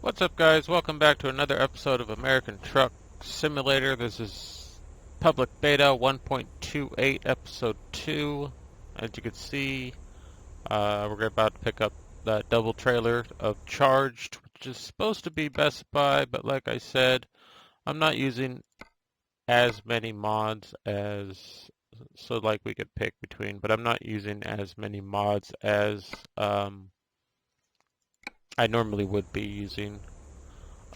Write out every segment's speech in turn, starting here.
What's up, guys? Welcome back to another episode of American Truck Simulator. This is public beta 1.28 episode 2. As you can see, we're about to pick up that double trailer of Charged, which is supposed to be Best Buy, but like I said, I'm not using as many mods as, so like we could pick between, but I'm not using as many mods as I normally would be using.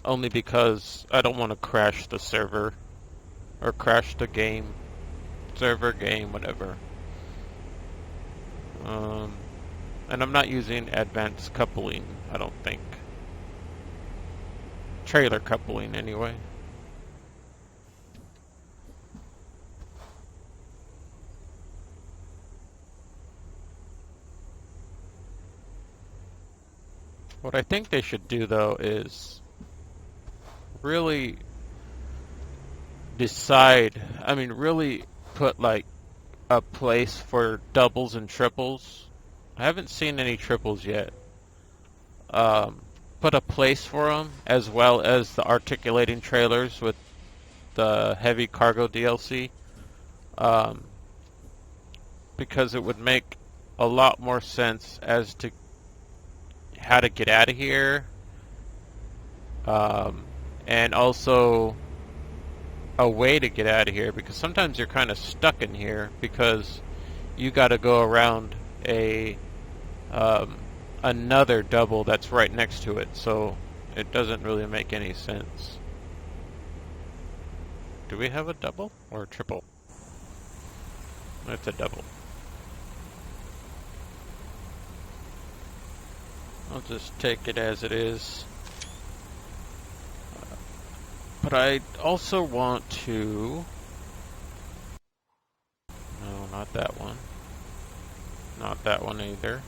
Only because I don't want to crash the server, or crash the game, server, game, whatever. And I'm not using advanced coupling, I don't think. Trailer coupling, anyway. What I think they should do, though, is really decide, really put like a place for doubles and triples. I haven't seen any triples yet. Put a place for them, as well as the articulating trailers with the heavy cargo DLC, because it would make a lot more sense as to how to get out of here, and also a way to get out of here, because sometimes you're kind of stuck in here because you got to go around another double that's right next to it, so it doesn't really make any sense. Do we have a double or a triple? It's a double. I'll just take it as it is. But I also want to... No, not that one. Not that one either.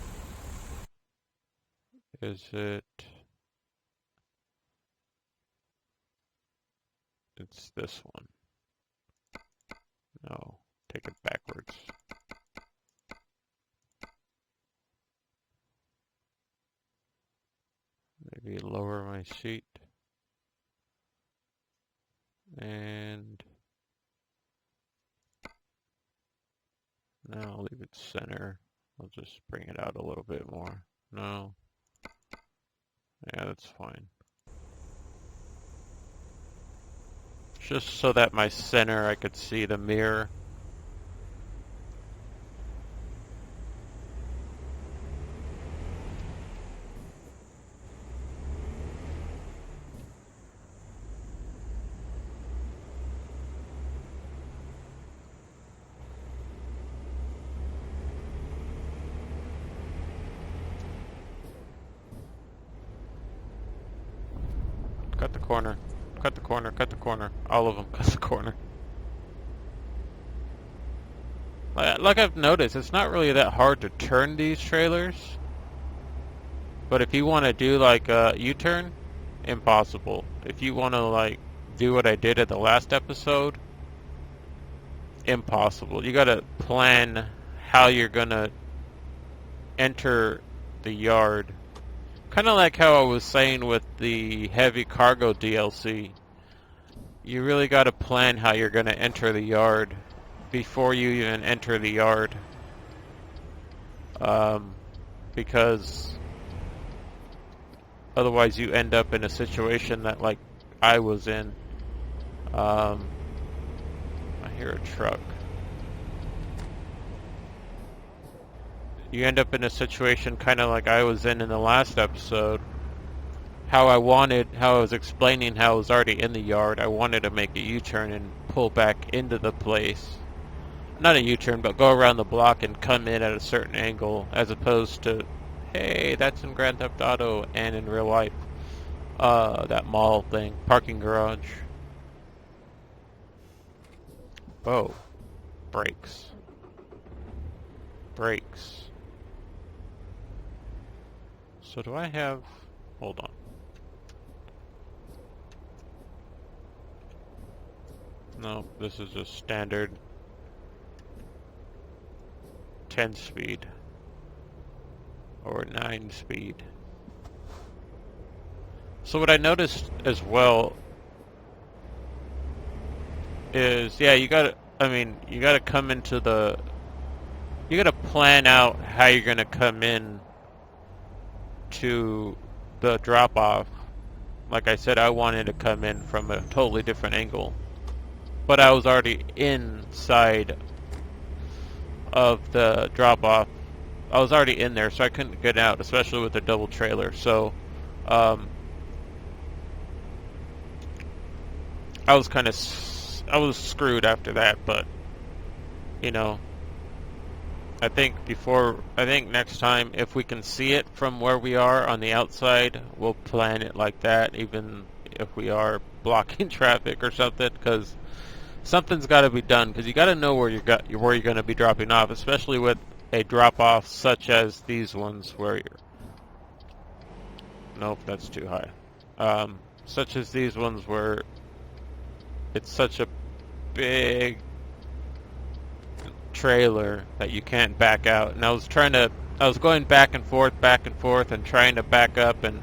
Is it... It's this one. No, take it backwards. Maybe lower my seat. And now I'll leave it center. I'll just bring it out a little bit more. No. Yeah, that's fine. Just so that my center, I could see the mirror. Cut the corner. Cut the corner. Cut the corner. All of them. Cut the corner. Like I've noticed, it's not really that hard to turn these trailers. But if you want to do like a U-turn, impossible. If you want to like do what I did at the last episode, impossible. You gotta plan how you're gonna enter the yard. Kind of like how I was saying with the heavy cargo DLC. You really got to plan how you're going to enter the yard before you even enter the yard. Because otherwise you end up in a situation that like I was in. I hear a truck. You end up in a situation kind of like I was in the last episode. How I was explaining how I was already in the yard. I wanted to make a U-turn and pull back into the place. Not a U-turn, but go around the block and come in at a certain angle, as opposed to, hey, that's in Grand Theft Auto and in real life. That mall thing, parking garage. Whoa. Brakes. Brakes. So do I have... Hold on. No, this is just standard 10 speed or 9 speed. So what I noticed as well is, yeah, you gotta come into you gotta plan out how you're gonna come in to the drop-off. Like I said, I wanted to come in from a totally different angle, but I was already inside of the drop-off. I was already in there, so I couldn't get out, especially with the double trailer. So I was screwed after that. But you know, I think next time, if we can see it from where we are on the outside, we'll plan it like that, even if we are blocking traffic or something, because something's got to be done, because you got to know where you're going to be dropping off, especially with a drop-off such as these ones where you're... Nope, that's too high. Such as these ones where it's such a big trailer that you can't back out. And I was going back and forth, and trying to back up, and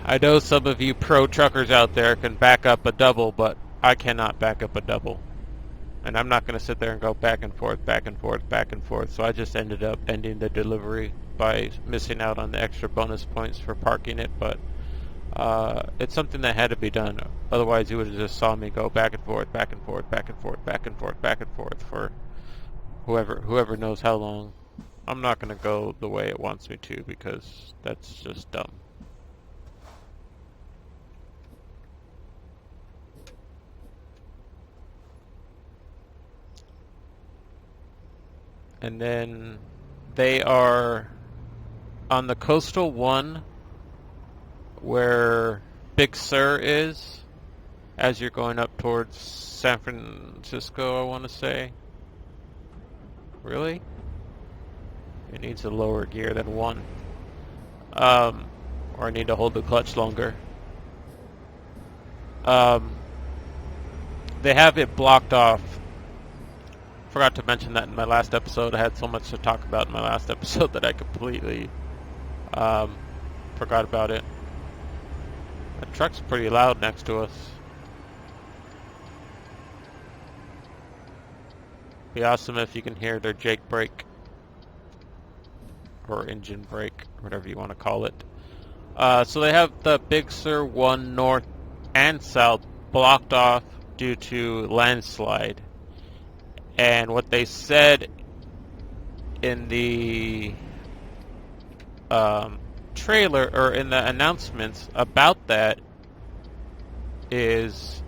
I know some of you pro truckers out there can back up a double, but I cannot back up a double. And I'm not going to sit there and go back and forth. So I just ended up ending the delivery by missing out on the extra bonus points for parking it, but it's something that had to be done. Otherwise, you would have just saw me go back and forth for whoever knows how long. I'm not going to go the way it wants me to, because that's just dumb. And then they are on the coastal one where Big Sur is, as you're going up towards San Francisco, I want to say. Really? It needs a lower gear than 1. Or I need to hold the clutch longer. They have it blocked off. Forgot to mention that in my last episode. I had so much to talk about in my last episode that I completely forgot about it. The truck's pretty loud next to us. Be awesome if you can hear their Jake brake. Or engine brake, whatever you want to call it. So they have the Big Sur 1 north and south blocked off due to landslide. And what they said in the trailer, or in the announcements about that, is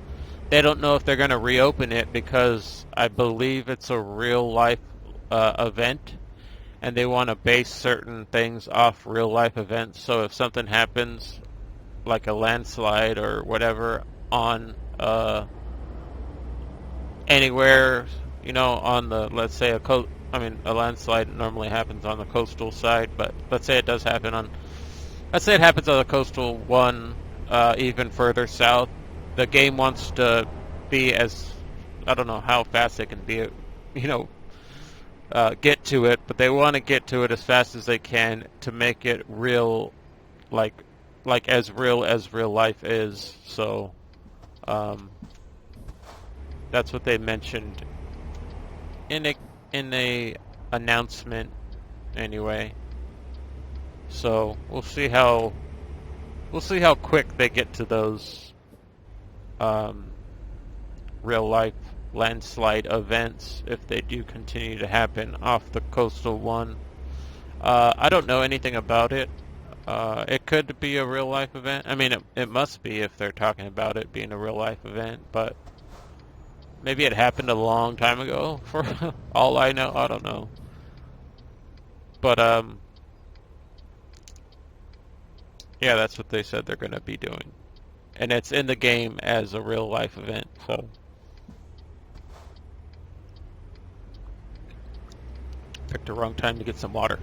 they don't know if they're going to reopen it, because I believe it's a real life event, and they want to base certain things off real life events. So if something happens, like a landslide or whatever, on anywhere, you know, on the, let's say a landslide normally happens on the coastal side, but let's say it does happen on, let's say it happens on the coastal one, even further south. The game wants to be as, I don't know how fast they can be, you know, get to it, but they want to get to it as fast as they can to make it real, like as real life is. So that's what they mentioned in a announcement anyway. So we'll see how quick they get to those real life landslide events, if they do continue to happen off the coastal one. I don't know anything about it. It could be a real life event. I mean, it must be if they're talking about it being a real life event, but maybe it happened a long time ago, for all I know. I don't know. But, yeah, that's what they said they're going to be doing. And it's in the game as a real life event, so. Picked the wrong time to get some water.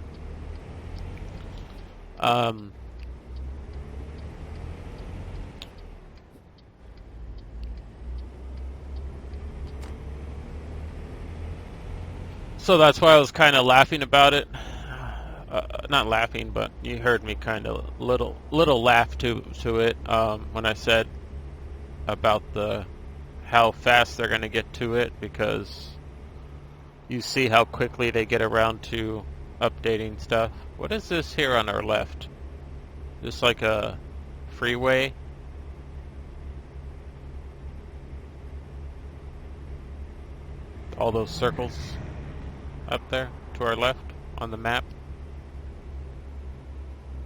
So that's why I was kind of laughing about it. not laughing, but you heard me kind of little laugh to it when I said about how fast they're going to get to it, because you see how quickly they get around to updating stuff. What is this here on our left? Just like a freeway? All those circles up there to our left on the map.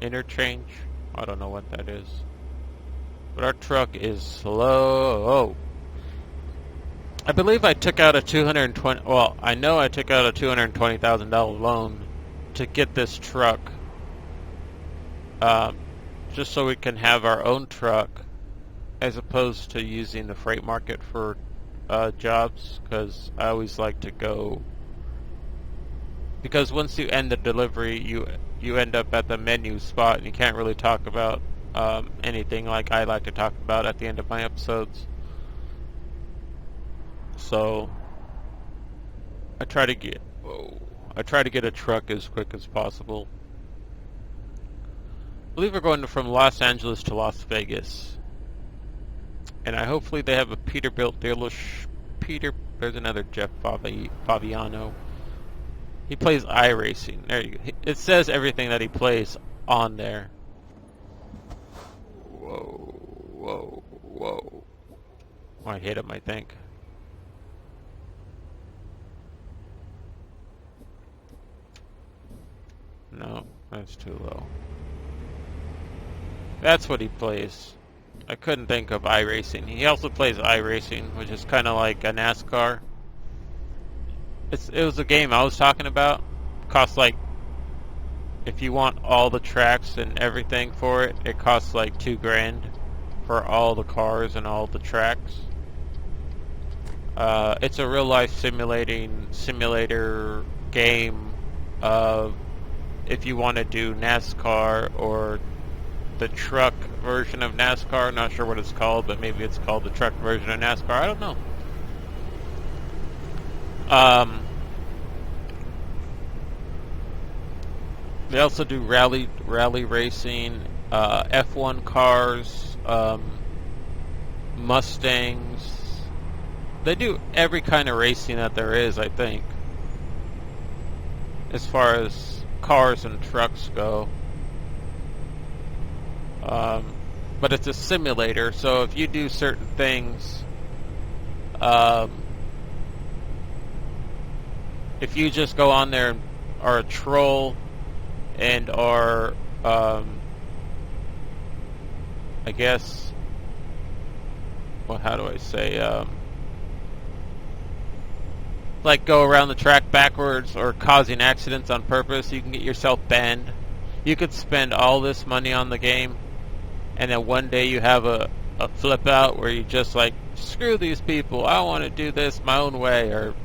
Interchange. I don't know what that is. But our truck is slow. I believe I took out a $220. Well, I know I took out a $220,000 loan to get this truck, just so we can have our own truck, as opposed to using the freight market for jobs. Because I always like to go. Because once you end the delivery, you end up at the menu spot, and you can't really talk about anything like I like to talk about at the end of my episodes. So I try to get a truck as quick as possible. I believe we're going from Los Angeles to Las Vegas, and hopefully they have a Peterbilt dealership. There's another Jeff Fabiano. He plays iRacing. There you go. It says everything that he plays on there. Whoa. I hit him, I think. No, that's too low. That's what he plays. I couldn't think of iRacing. He also plays iRacing, which is kind of like a NASCAR. It was a game I was talking about. Costs like, if you want all the tracks and everything for it, it costs like $2,000 for all the cars and all the tracks. It's a real life simulator game of if you want to do NASCAR or the truck version of NASCAR. Not sure what it's called, but maybe it's called the truck version of NASCAR. I don't know. They also do rally racing, F1 cars, Mustangs. They do every kind of racing that there is, I think, as far as cars and trucks go. But it's a simulator, so if you do certain things, if you just go on there and are a troll and are, I guess, well, how do I say, like go around the track backwards or causing accidents on purpose, you can get yourself banned. You could spend all this money on the game, and then one day you have a flip out where you just like, screw these people, I want to do this my own way, or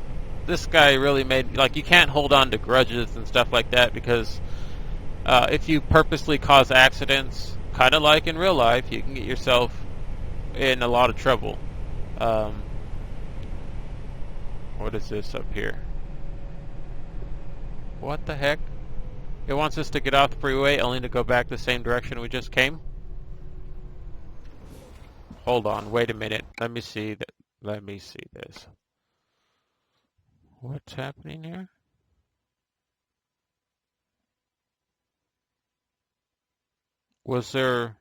this guy really made, like, you can't hold on to grudges and stuff like that, because if you purposely cause accidents, kind of like in real life, you can get yourself in a lot of trouble. What is this up here? What the heck? It wants us to get off the freeway only to go back the same direction we just came? Hold on, wait a minute. Let me see that. Let me see this. What's happening here? Was there...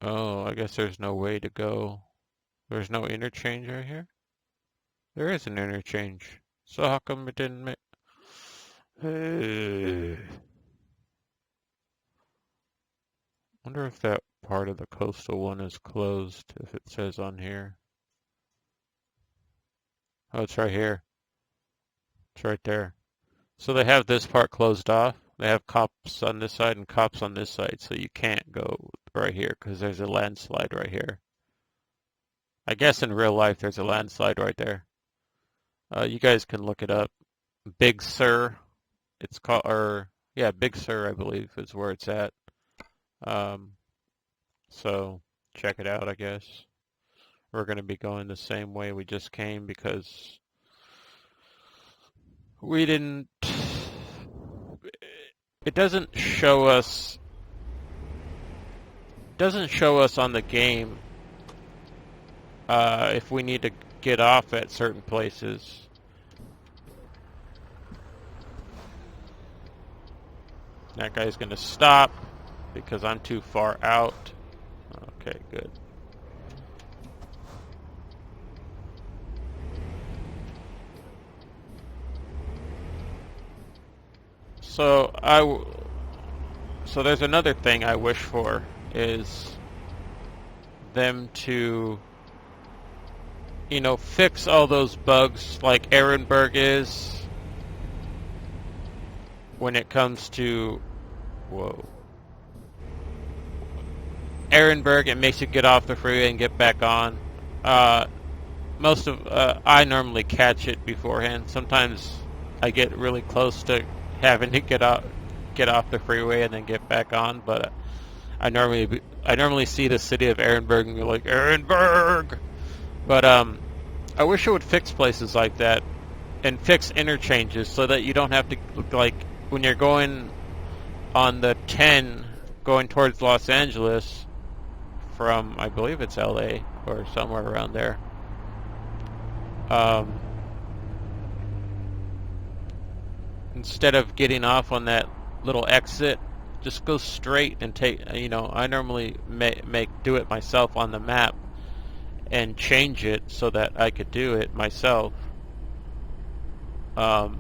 Oh, I guess there's no way to go. There's no interchange right here? There is an interchange. So how come it didn't make... Wonder if that part of the coastal one is closed, if it says on here. Oh, it's right here. It's right there. So they have this part closed off. They have cops on this side and cops on this side, so you can't go right here because there's a landslide right here. I guess in real life there's a landslide right there. You guys can look it up. Big Sur, it's called, or yeah, Big Sur, I believe, is where it's at. So check it out, I guess. We're going to be going the same way we just came because we didn't it doesn't show us on the game if we need to get off at certain places. That guy's gonna stop because I'm too far out. Okay, good. So so there's another thing I wish for, is them to, you know, fix all those bugs like Ehrenberg is when it comes to, whoa, Ehrenberg. It makes you get off the freeway and get back on. I normally catch it beforehand. Sometimes I get really close to having to get off the freeway and then get back on, but I normally see the city of Ehrenberg and be like, Ehrenberg. But I wish it would fix places like that and fix interchanges so that you don't have to, like, when you're going on the 10 going towards Los Angeles from, I believe it's LA or somewhere around there. Instead of getting off on that little exit, just go straight and take, you know, I normally do it myself on the map and change it so that I could do it myself. Because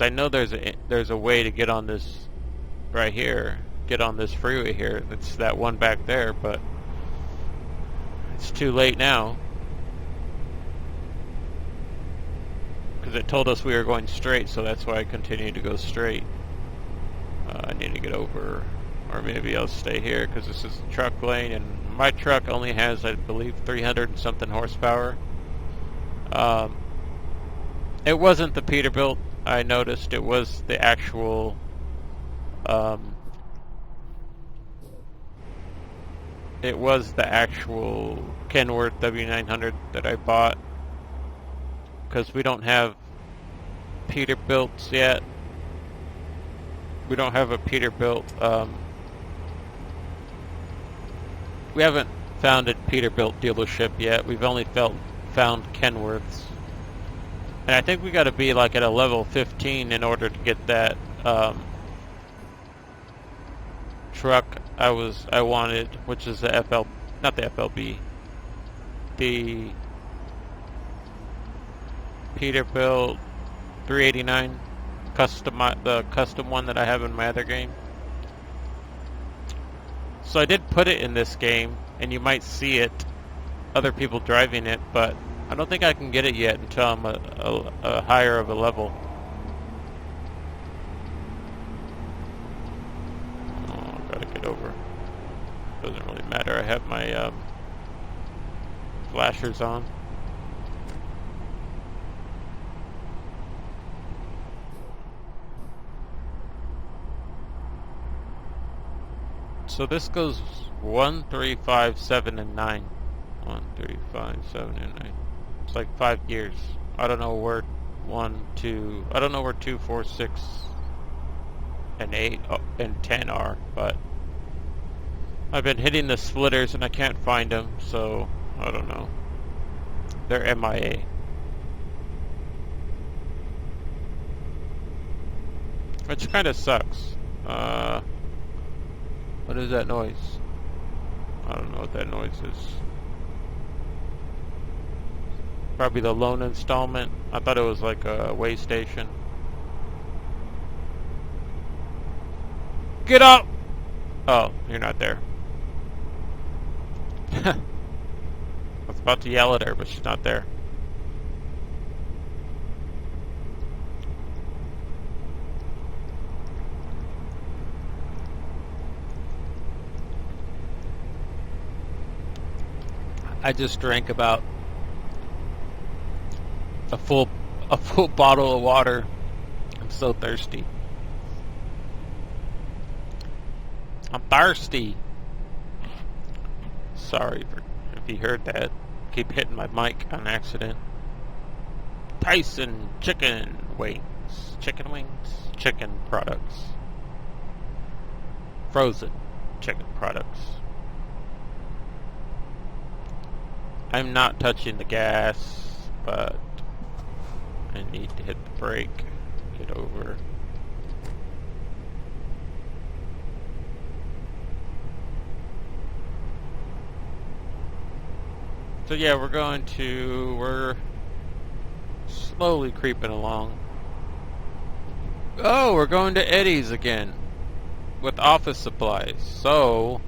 I know there's a way to get on this right here, get on this freeway here. It's that one back there, but it's too late now. Because it told us we were going straight, so that's why I continued to go straight. I need to get over, or maybe I'll stay here because this is the truck lane, and my truck only has, I believe, 300 and something horsepower. It wasn't the Peterbilt, I noticed. It was the actual Kenworth W900 that I bought, because we don't have Peterbilts yet. We don't have a Peterbilt. We haven't found a Peterbilt dealership yet. We've only found Kenworths. And I think we got to be like at a level 15 in order to get that truck I wanted, which is the not the FLB, the Peterbilt 389 the custom one that I have in my other game. So I did put it in this game, and you might see it, other people driving it, but I don't think I can get it yet until I'm a higher of a level. Oh, gotta get over. Doesn't really matter. I have my flashers on. So this goes 1, 3, 5, 7, and 9. 1, 3, 5, 7, and 9. It's like 5 gears. I don't know where 2, 4, 6, and 8 and 10 are, but I've been hitting the splitters and I can't find them, so I don't know. They're MIA. Which kind of sucks. What is that noise? I don't know what that noise is. Probably the loan installment. I thought it was like a way station. Get up! Oh, you're not there. I was about to yell at her, but she's not there. I just drank about a full bottle of water. I'm so thirsty. I'm thirsty. Sorry if you heard that. Keep hitting my mic on accident. Tyson chicken. Wait, wings. Chicken wings? Chicken products. Frozen chicken products. I'm not touching the gas, but I need to hit the brake. Get over. So yeah, we're slowly creeping along. Oh, we're going to Eddie's again with office supplies. So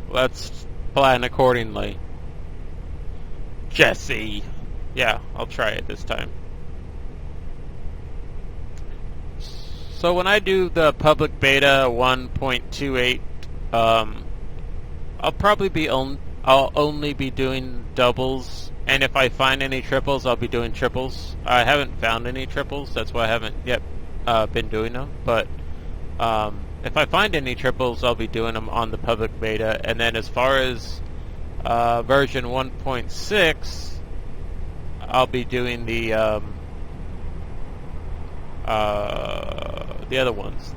let's plan accordingly. Jesse. Yeah, I'll try it this time. So when I do the public beta 1.28, I'll only be doing doubles, and if I find any triples, I'll be doing triples. I haven't found any triples, that's why I haven't yet been doing them, but if I find any triples, I'll be doing them on the public beta. And then as far as version 1.6, I'll be doing the other ones,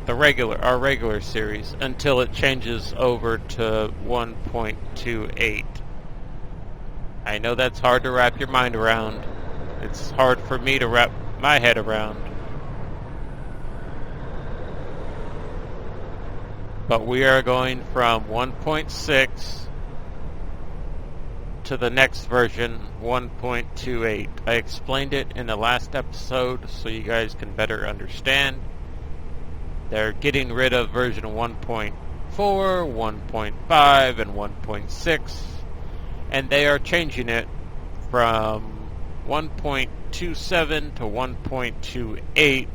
our regular series, until it changes over to 1.28. I know that's hard to wrap your mind around. It's hard for me to wrap my head around. But we are going from 1.6 to the next version, 1.28. I explained it in the last episode so you guys can better understand. They're getting rid of version 1.4, 1.5, and 1.6, and they are changing it from 1.27 to 1.28,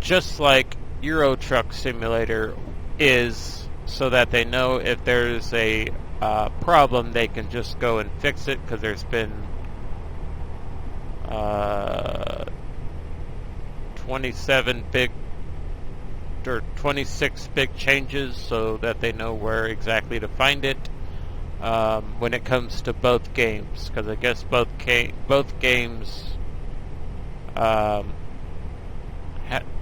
just like Euro Truck Simulator is, so that they know if there's a problem, they can just go and fix it, because there's been 26 big changes, so that they know where exactly to find it when it comes to both games, because I guess both games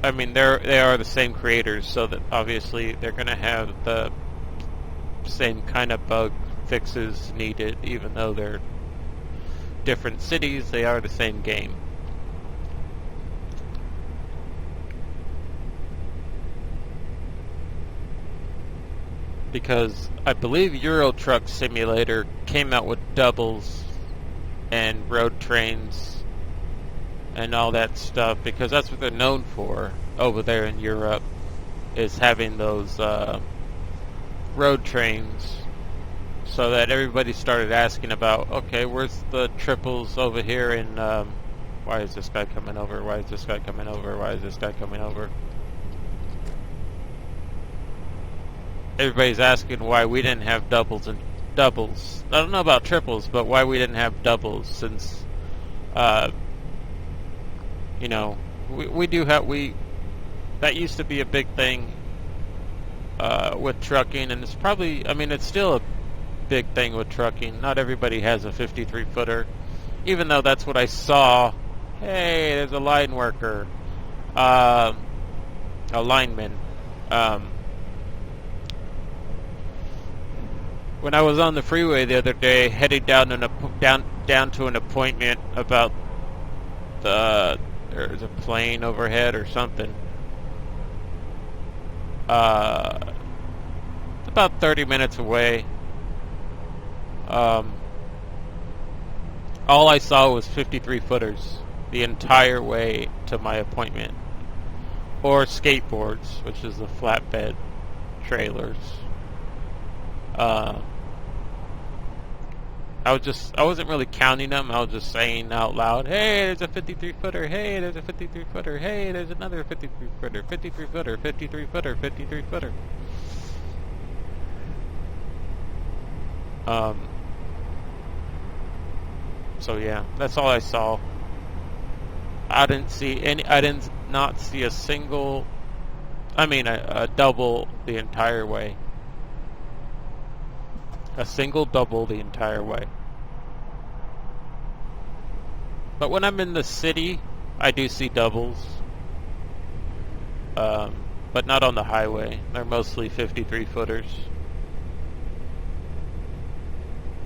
I mean they are the same creators, so that obviously they're going to have the same kind of bug fixes needed. Even though they're different cities, they are the same game. Because I believe Euro Truck Simulator came out with doubles and road trains and all that stuff, because that's what they're known for over there in Europe, is having those road trains, so that everybody started asking about, okay, where's the triples over here in, why is this guy coming over, why is this guy coming over, why is this guy coming over? Everybody's asking why we didn't have doubles and doubles. I don't know about triples, but why we didn't have doubles, since you know, we do have, that used to be a big thing with trucking, and it's probably, I mean, it's still a big thing with trucking. Not everybody has a 53 footer, even though that's what I saw. Hey, there's a line worker, a lineman. When I was on the freeway the other day, heading down to an appointment about there's a plane overhead or something. About 30 minutes away. All I saw was 53 footers the entire way to my appointment, or skateboards, which is the flatbed trailers. I wasn't really counting them. I was just saying out loud, hey, there's a 53 footer, hey, there's a 53 footer, hey, there's another 53 footer, 53 footer, 53 footer, 53 footer. So yeah, that's all I saw. I didn't not see a single, a double the entire way. A single double the entire way. But when I'm in the city, I do see doubles. But not on the highway. They're mostly 53-footers.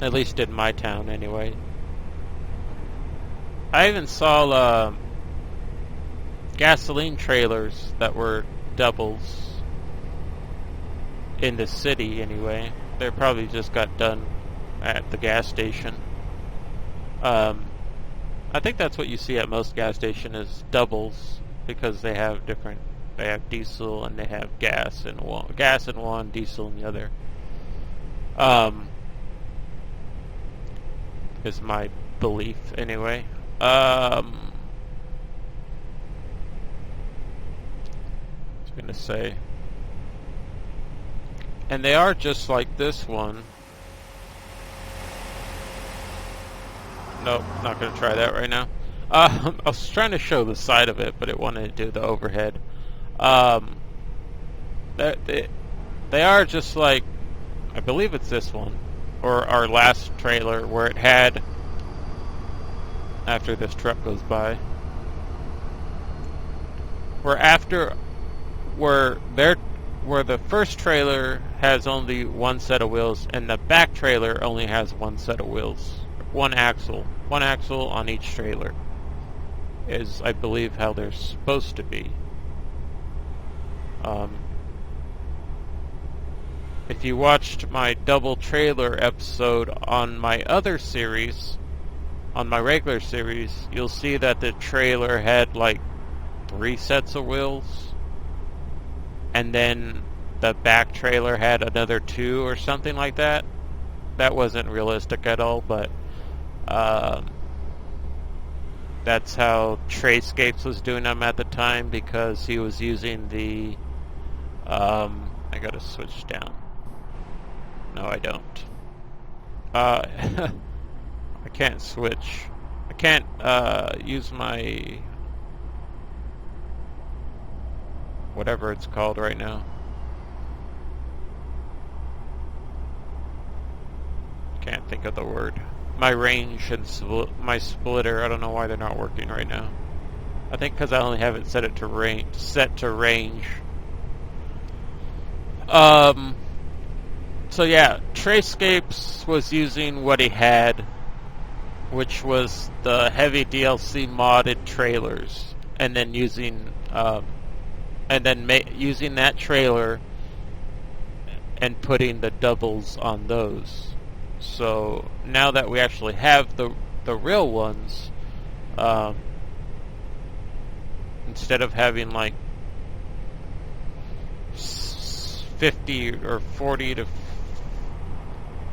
At least in my town, anyway. I even saw gasoline trailers that were doubles in the city, anyway. They probably just got done at the gas station. I think that's what you see at most gas stations is doubles, because they have different. They have diesel and they have gas in one, diesel in the other. Is my belief anyway. I was gonna say, and they are just like this one. Nope, not gonna try that right now. I was trying to show the side of it, but it wanted to do the overhead. They are just like, I believe it's this one, or our last trailer where it had, after this truck goes by, where the first trailer has only one set of wheels and the back trailer only has one set of wheels, one axle on each trailer is, I believe, how they're supposed to be. If you watched my double trailer episode on my other series, on my regular series, you'll see that the trailer had like 3 sets of wheels, and then the back trailer had another 2 or something like that. That wasn't realistic at all, but that's how Trayscapes was doing them at the time, because he was using the I gotta switch down. No, I don't. I can't switch. I can't use my whatever it's called right now. Can't think of the word. My range and my splitter. I don't know why they're not working right now. I think because I only have it set to range. So yeah, Trayscapes was using what he had, which was the heavy DLC modded trailers, and then using using that trailer and putting the doubles on those. So now that we actually have the real ones, instead of having like 50 or 40 to,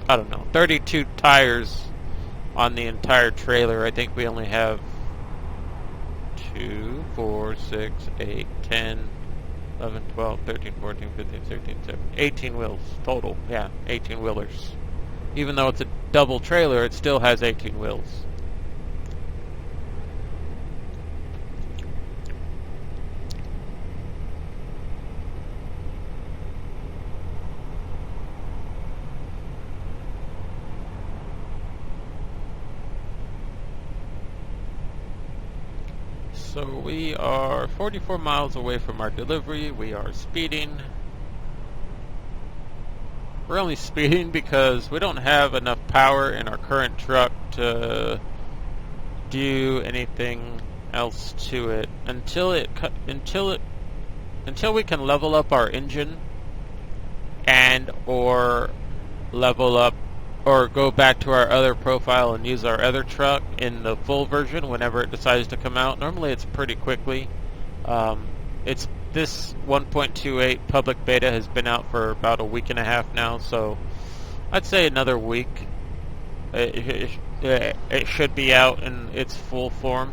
I don't know, 32 tires on the entire trailer, I think we only have 2, 4, 6, 8, 10, 11, 12, 13, 14, 15, 16, 17, 18 wheels total. Yeah, 18 wheelers. Even though it's a double trailer, it still has 18 wheels. So we are 44 miles away from our delivery. We are speeding. We're only speeding because we don't have enough power in our current truck to do anything else to it until we can level up our engine and or level up or go back to our other profile and use our other truck in the full version whenever it decides to come out. Normally it's pretty quickly. This 1.28 public beta has been out for about a week and a half now, so I'd say another week. It should be out in its full form,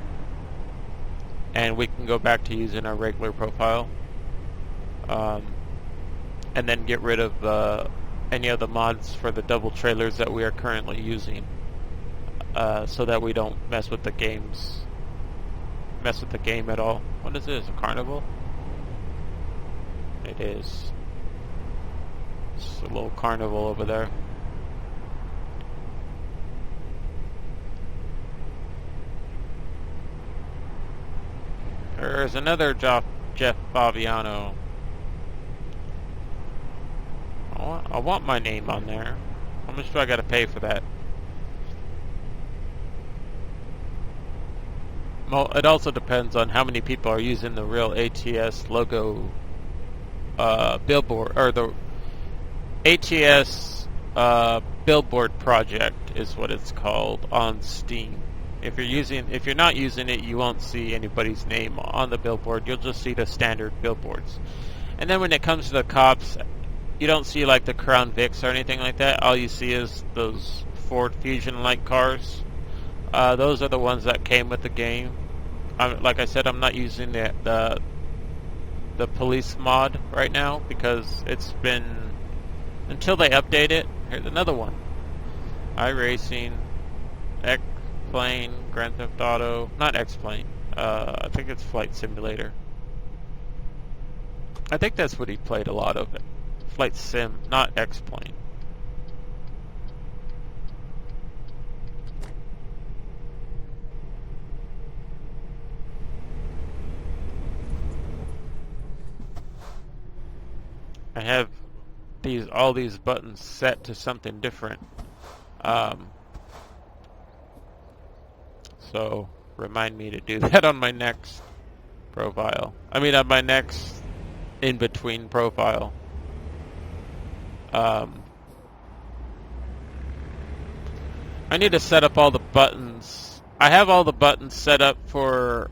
and we can go back to using our regular profile, and then get rid of any of the mods for the double trailers that we are currently using, so that we don't mess with the game at all. What is this? A carnival? It is. It's a little carnival over there. There's another Jeff Fabiano. I want my name on there. How much do I gotta pay for that? Well, it also depends on how many people are using the real ATS logo billboard, or the ATS billboard project is what it's called on Steam. If you're not using it, you won't see anybody's name on the billboard. You'll just see the standard billboards. And then when it comes to the cops, you don't see like the Crown Vics or anything like that. All you see is those Ford Fusion-like cars. Those are the ones that came with the game. Like I said, I'm not using the police mod right now because it's been until they update it. Here's another one: iRacing, X-Plane, Grand Theft Auto. Not X-Plane. I think it's Flight Simulator. I think that's what he played a lot of. Flight Sim, not X-Plane. I have all these buttons set to something different. So remind me to do that on my next profile. I mean, on my next in-between profile. I need to set up all the buttons. I have all the buttons set up for,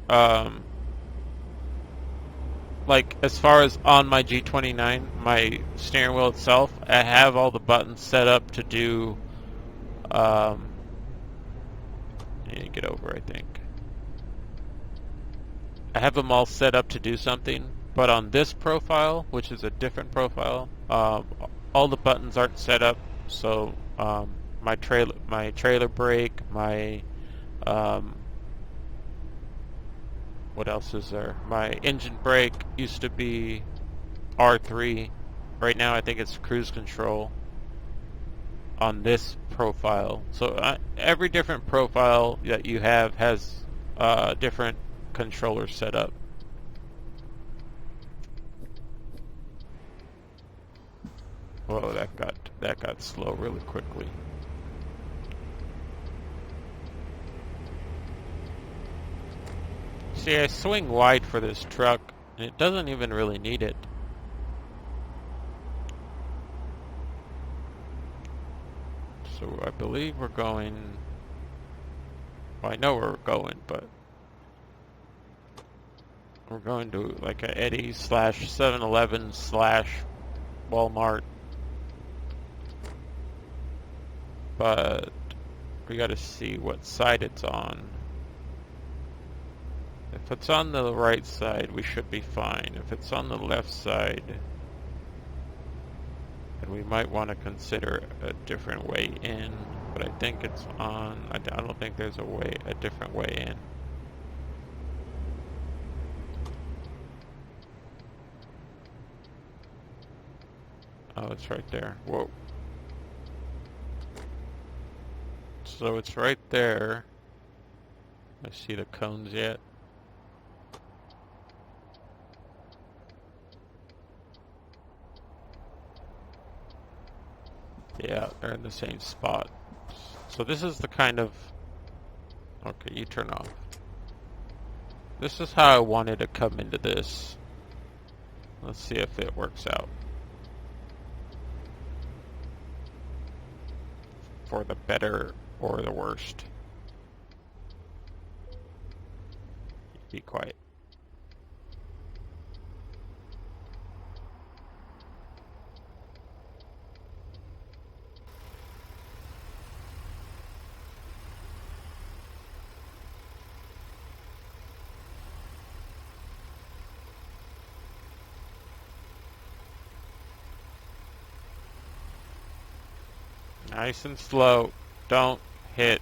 like, as far as on my G29, my steering wheel itself, I have all the buttons set up to do, I need to get over, I think. I have them all set up to do something, but on this profile, which is a different profile, all the buttons aren't set up, so, my trailer brake, my, what else is there? My engine brake used to be R3. Right now I think it's cruise control on this profile. So every different profile that you have has different controllers set up. Whoa, that got slow really quickly. See, I swing wide for this truck, and it doesn't even really need it. So I believe we're going... Well, I know where we're going, but... We're going to like a Eddie's / 7-Eleven / Walmart. But we gotta see what side it's on. If it's on the right side, we should be fine. If it's on the left side, then we might want to consider a different way in. But I think it's on. I don't think there's a different way in. Oh, it's right there. Whoa. So it's right there. I see the cones yet. Yeah, they're in the same spot. So this is the kind of... Okay, you turn off. This is how I wanted to come into this. Let's see if it works out. For the better or the worst. Be quiet. Nice and slow. Don't hit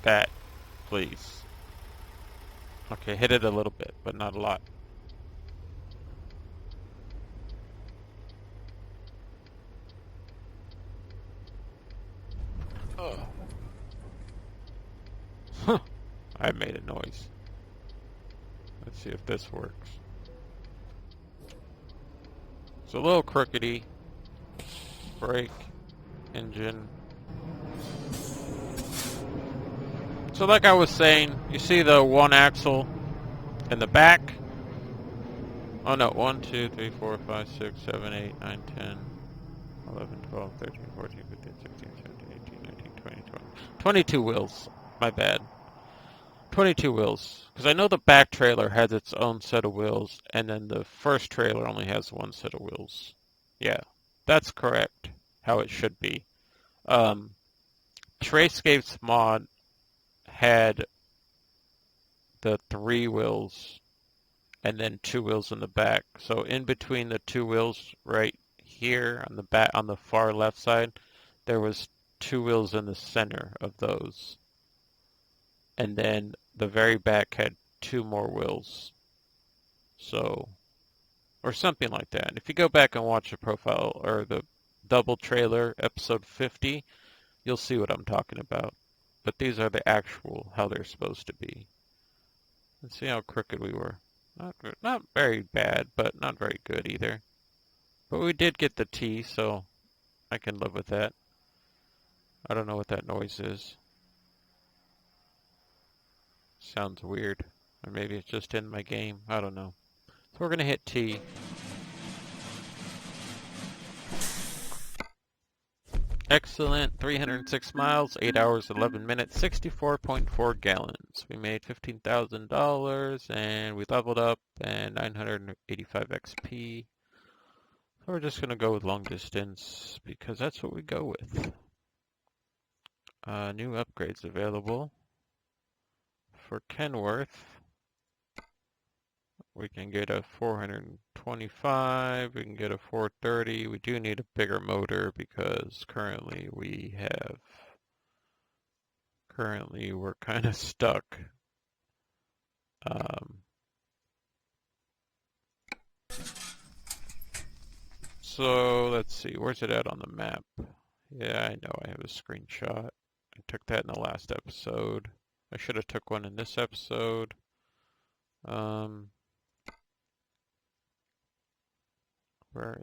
that, please. Okay, hit it a little bit, but not a lot. Oh. I made a noise. See if this works. It's a little crookedy. Brake, engine. So like I was saying, you see the one axle in the back? Oh no, 1, 2, 3, 4, 5, 6, 7, 8, 9, 10, 11, 12, 13, 14, 15, 16, 17, 18, 19, 20, 20. 22 wheels. My bad. 22 wheels. Because I know the back trailer has its own set of wheels, and then the first trailer only has one set of wheels. Yeah, that's correct. How it should be. Trayscape's mod had the 3 wheels and then 2 wheels in the back. So in between the 2 wheels right here on the back, on the far left side, there was 2 wheels in the center of those. And then the very back had 2 more wheels. So, or something like that. And if you go back and watch the profile or the double trailer episode 50, you'll see what I'm talking about. But these are the actual, how they're supposed to be. Let's see how crooked we were. Not very bad, but not very good either. But we did get the T, so I can live with that. I don't know what that noise is. Sounds weird. Or maybe it's just in my game. I don't know. So we're going to hit T. Excellent. 306 miles, 8 hours, 11 minutes, 64.4 gallons. We made $15,000 and we leveled up and 985 XP. So we're just going to go with long distance because that's what we go with. New upgrades available. For Kenworth, we can get a 425, we can get a 430. We do need a bigger motor because currently we're kind of stuck. So let's see, where's it at on the map? Yeah, I know I have a screenshot. I took that in the last episode. I should have took one in this episode. Where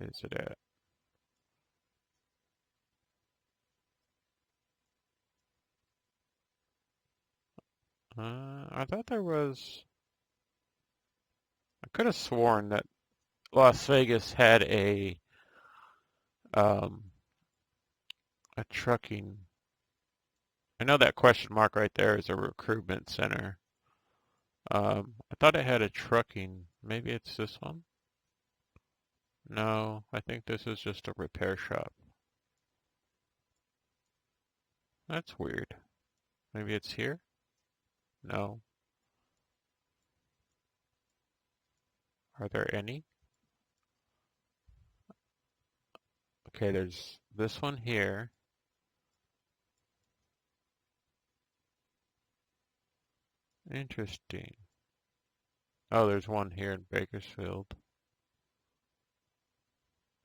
is it at? I thought there was... I could have sworn that Las Vegas had a trucking... I know that question mark right there is a recruitment center. I thought it had a trucking... Maybe it's this one? No, I think this is just a repair shop. That's weird. Maybe it's here? No. Are there any? Okay, there's this one here. Interesting. Oh, there's one here in Bakersfield.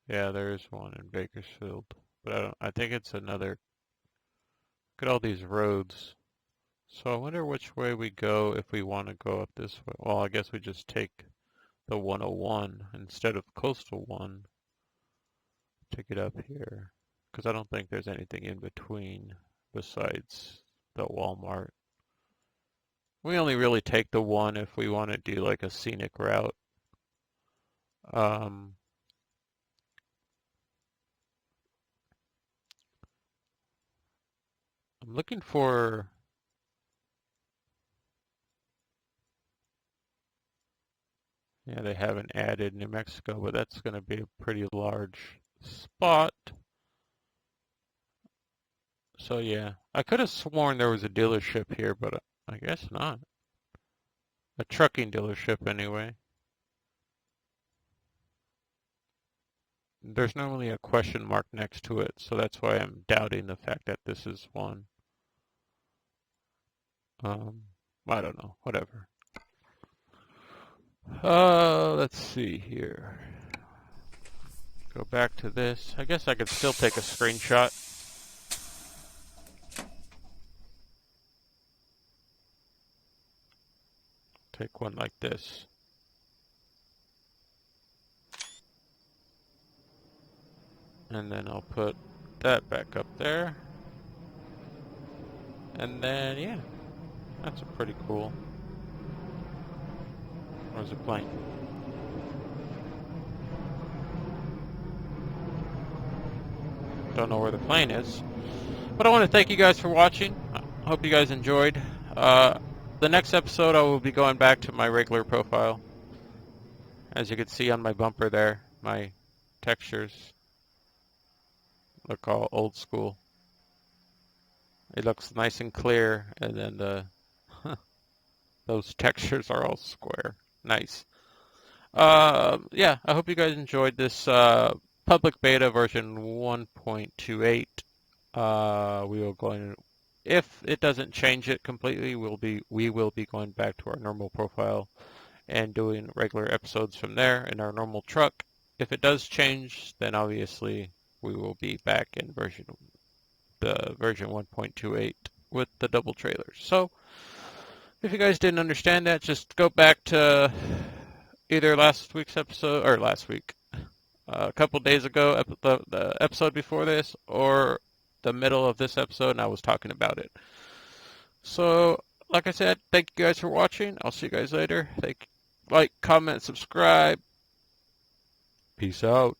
Yeah, there is one in Bakersfield. But I think it's another. Look at all these roads. So I wonder which way we go if we want to go up this way. Well, I guess we just take the 101 instead of Coastal 1. Take it up here. Because I don't think there's anything in between besides the Walmart. We only really take the 1 if we want to do like a scenic route. I'm looking for... Yeah, they haven't added New Mexico, but that's going to be a pretty large spot. So yeah, I could have sworn there was a dealership here, but I guess not. A trucking dealership anyway. There's normally a question mark next to it, so that's why I'm doubting the fact that this is one. I don't know, whatever. Let's see here. Go back to this. I guess I could still take a screenshot. Take one like this. And then I'll put that back up there. And then, yeah, that's a pretty cool. Where's the plane? Don't know where the plane is. But I want to thank you guys for watching. I hope you guys enjoyed. The next episode I will be going back to my regular profile. As you can see on my bumper there, my textures look all old school. It looks nice and clear, and then those textures are all square. Nice. Yeah, I hope you guys enjoyed this public beta version 1.28. We will go in, if it doesn't change it completely, we will be going back to our normal profile and doing regular episodes from there in our normal truck. If it does change, then obviously we will be back in version 1.28 with the double trailers. So if you guys didn't understand that, just go back to either last week's episode, or a couple days ago, the episode before this, or the middle of this episode, and I was talking about it. So, like I said, thank you guys for watching. I'll see you guys later. Like, comment, subscribe. Peace out.